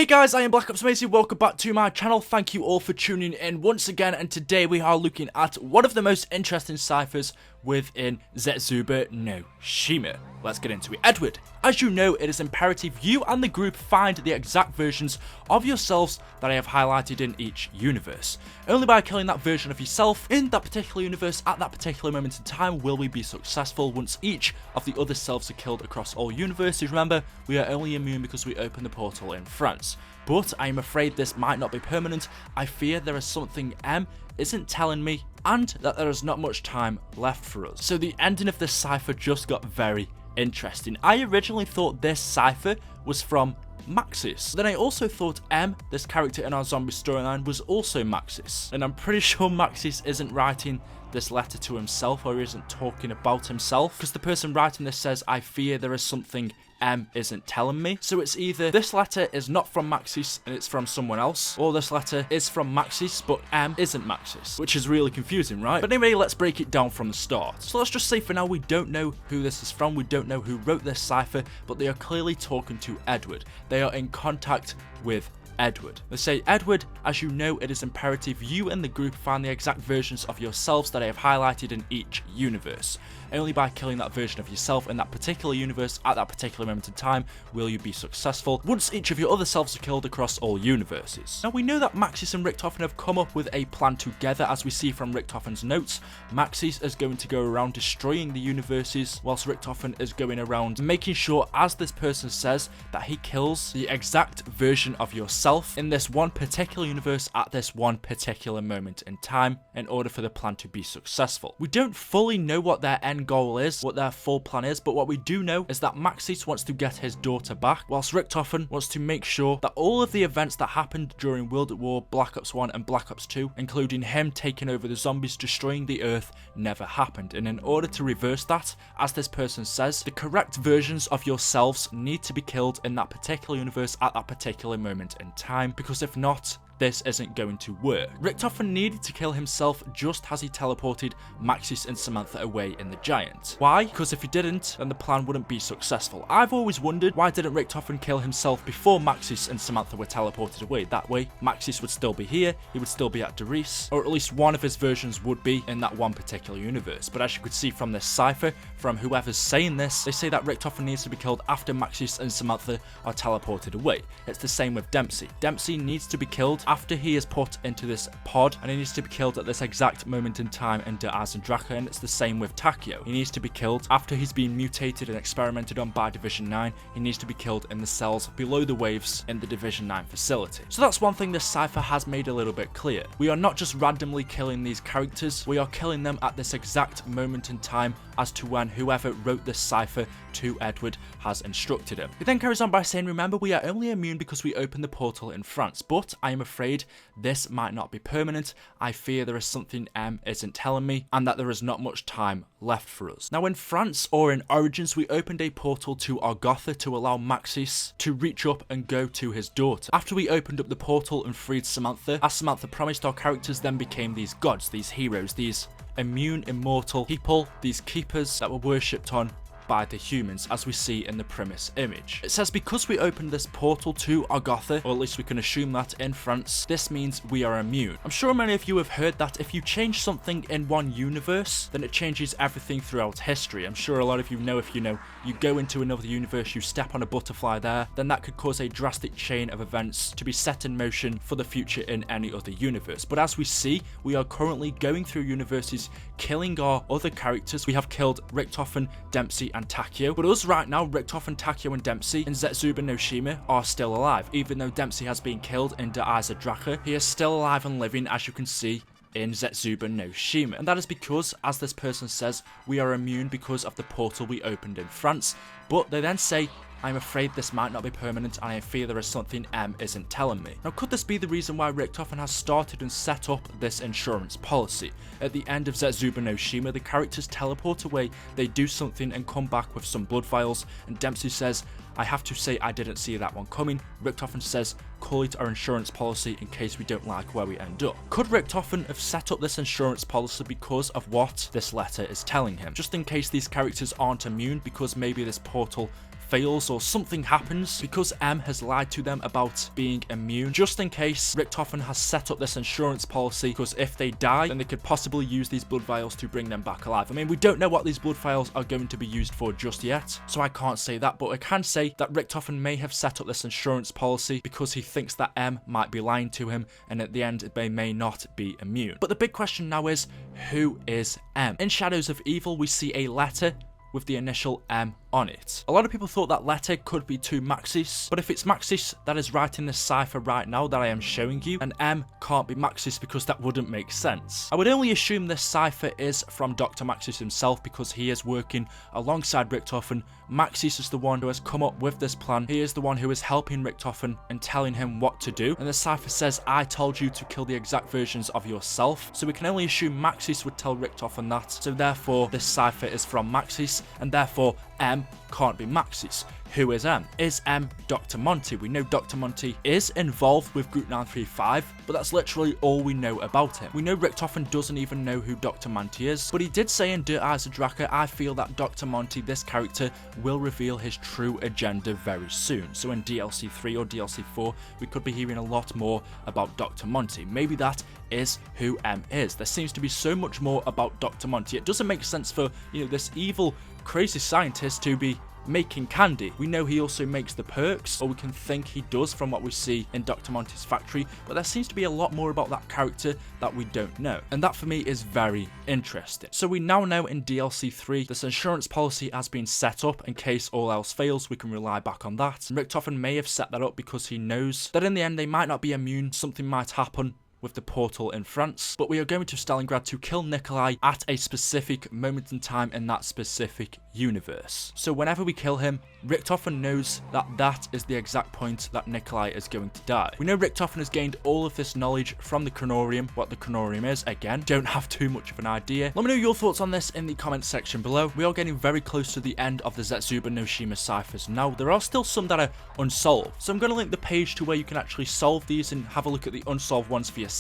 Hey guys, I am BlackOpsAmazing, welcome back to my channel. Thank you all for tuning in once again, and today we are looking at one of the most interesting ciphers within Zetsuba no Shima. Let's get into it. Edward, as you know, it is imperative you and the group find the exact versions of yourselves that I have highlighted in each universe. Only by killing that version of yourself in that particular universe at that particular moment in time will we be successful. Once each of the other selves are killed across all universes, remember, we are only immune because we open the portal in France. But I am afraid this might not be permanent. I fear there is something M isn't telling me, and that there is not much time left for us. So the ending of this cipher just got very interesting. I originally thought this cipher was from Maxis. Then I also thought M, this character in our zombie storyline, was also Maxis. And I'm pretty sure Maxis isn't writing this letter to himself, or isn't talking about himself, because the person writing this says, I fear there is something M isn't telling me. So it's either this letter is not from Maxis and it's from someone else, or this letter is from Maxis but M isn't Maxis, which is really confusing, right? But anyway, let's break it down from the start. So let's just say for now we don't know who this is from, we don't know who wrote this cipher, but they are clearly talking to Edward. They are in contact with Edward. They say, Edward, as you know, it is imperative you and the group find the exact versions of yourselves that I have highlighted in each universe. Only by killing that version of yourself in that particular universe at that particular moment in time will you be successful, once each of your other selves are killed across all universes. Now we know that Maxis and Richtofen have come up with a plan together, as we see from Richtofen's notes. Maxis is going to go around destroying the universes, whilst Richtofen is going around making sure, as this person says, that he kills the exact version of yourself in this one particular universe at this one particular moment in time, in order for the plan to be successful. We don't fully know what their end goal is, what their full plan is, but what we do know is that Maxis wants to get his daughter back, whilst Richtofen wants to make sure that all of the events that happened during World at War, Black Ops 1 and Black Ops 2, including him taking over the zombies, destroying the Earth, never happened. And in order to reverse that, as this person says, the correct versions of yourselves need to be killed in that particular universe at that particular moment in time, because if not, this isn't going to work. Richtofen needed to kill himself just as he teleported Maxis and Samantha away in the Giant. Why? Because if he didn't, then the plan wouldn't be successful. I've always wondered, why didn't Richtofen kill himself before Maxis and Samantha were teleported away? That way, Maxis would still be here, he would still be at Doris, or at least one of his versions would be in that one particular universe. But as you could see from this cipher, from whoever's saying this, they say that Richtofen needs to be killed after Maxis and Samantha are teleported away. It's the same with Dempsey. Dempsey needs to be killed after he is put into this pod, and he needs to be killed at this exact moment in time in Der Eisendrache, and it's the same with Takeo. He needs to be killed after he's been mutated and experimented on by Division 9. He needs to be killed in the cells below the waves in the Division 9 facility. So that's one thing this cipher has made a little bit clear. We are not just randomly killing these characters, we are killing them at this exact moment in time as to when whoever wrote this cipher to Edward has instructed him. He then carries on by saying, remember, we are only immune because we opened the portal in France, but I am afraid this might not be permanent. I fear there is something M isn't telling me, and that there is not much time left for us. Now in France, or in Origins, we opened a portal to AGARTHA to allow Maxis to reach up and go to his daughter. After we opened up the portal and freed Samantha, as Samantha promised, our characters then became these gods, these heroes, these immune, immortal people, these keepers that were worshipped on by the humans, as we see in the premise image. It says because we opened this portal to AGARTHA, or at least we can assume that in France, this means we are immune. I'm sure many of you have heard that if you change something in one universe, then it changes everything throughout history. I'm sure a lot of you know, if you know, you go into another universe, you step on a butterfly there, then that could cause a drastic chain of events to be set in motion for the future in any other universe. But as we see, we are currently going through universes, killing our other characters. We have killed Richtofen, Dempsey, and Takeo, but us right now, Richtofen, Takeo, and Dempsey in Zetsuba no Shima are still alive. Even though Dempsey has been killed in Der Eisendrache, he is still alive and living, as you can see in Zetsuba no Shima. And that is because, as this person says, we are immune because of the portal we opened in France. But they then say, I'm afraid this might not be permanent, and I fear there is something M isn't telling me. Now, could this be the reason why Richtofen has started and set up this insurance policy? At the end of Zetsuba no Shima, the characters teleport away, they do something and come back with some blood vials, and Dempsey says, I have to say I didn't see that one coming. Richtofen says, call it our insurance policy in case we don't like where we end up. Could Richtofen have set up this insurance policy because of what this letter is telling him? Just in case these characters aren't immune, because maybe this portal fails or something happens, because M has lied to them about being immune. Just in case, Richtofen has set up this insurance policy because if they die, then they could possibly use these blood vials to bring them back alive. I mean, we don't know what these blood vials are going to be used for just yet, so I can't say that, but I can say that Richtofen may have set up this insurance policy because he thinks that M might be lying to him, and at the end, they may not be immune. But the big question now is, who is M? In Shadows of Evil, we see a letter with the initial M on it. A lot of people thought that letter could be to Maxis, but if it's Maxis that is writing this cipher right now that I am showing you, and M can't be Maxis because that wouldn't make sense. I would only assume this cipher is from Dr. Maxis himself because he is working alongside Richtofen. Maxis is the one who has come up with this plan. He is the one who is helping Richtofen and telling him what to do. And the cipher says, I told you to kill the exact versions of yourself. So we can only assume Maxis would tell Richtofen that. So therefore, this cipher is from Maxis, and therefore M can't be Maxis. Who is M? Is M Dr. Monty? We know Dr. Monty is involved with Group 935, but that's literally all we know about him. We know Richtofen doesn't even know who Dr. Monty is, but he did say in Der Eisendrache, I feel that Dr. Monty, this character, will reveal his true agenda very soon. So in DLC 3 or DLC 4, we could be hearing a lot more about Dr. Monty. Maybe that is who M is. There seems to be so much more about Dr. Monty. It doesn't make sense for, this evil, crazy scientist to be making candy. We know he also makes the perks, or we can think he does from what we see in Dr. Monty's factory, but there seems to be a lot more about that character that we don't know, and that for me is very interesting. So we now know in DLC 3 this insurance policy has been set up in case all else fails. We can rely back on that. And Richtofen may have set that up because he knows that in the end they might not be immune, something might happen with the portal in France, but we are going to Stalingrad to kill Nikolai at a specific moment in time in that specific universe. So whenever we kill him, Richtofen knows that that is the exact point that Nikolai is going to die. We know Richtofen has gained all of this knowledge from the Chronorium. What the Chronorium is, again, don't have too much of an idea. Let me know your thoughts on this in the comments section below. We are getting very close to the end of the Zetsuba no Shima ciphers. Now, there are still some that are unsolved, so I'm going to link the page to where you can actually solve these and have a look at the unsolved ones for yourself.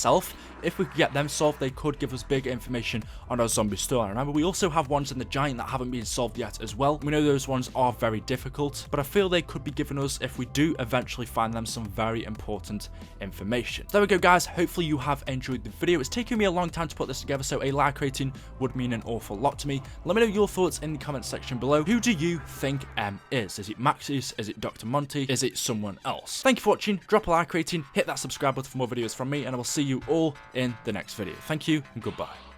If we could get them solved, they could give us bigger information on our zombie story. Remember, we also have ones in the Giant that haven't been solved yet as well. We know those ones are very difficult, but I feel they could be giving us, if we do eventually find them, some very important information. So there we go, guys. Hopefully you have enjoyed the video. It's taken me a long time to put this together, so a like rating would mean an awful lot to me. Let me know your thoughts in the comments section below. Who do you think M is? Is it Maxis? Is it Dr. Monty? Is it someone else? Thank you for watching. Drop a like rating, hit that subscribe button for more videos from me, and I will see you all in the next video. Thank you and goodbye.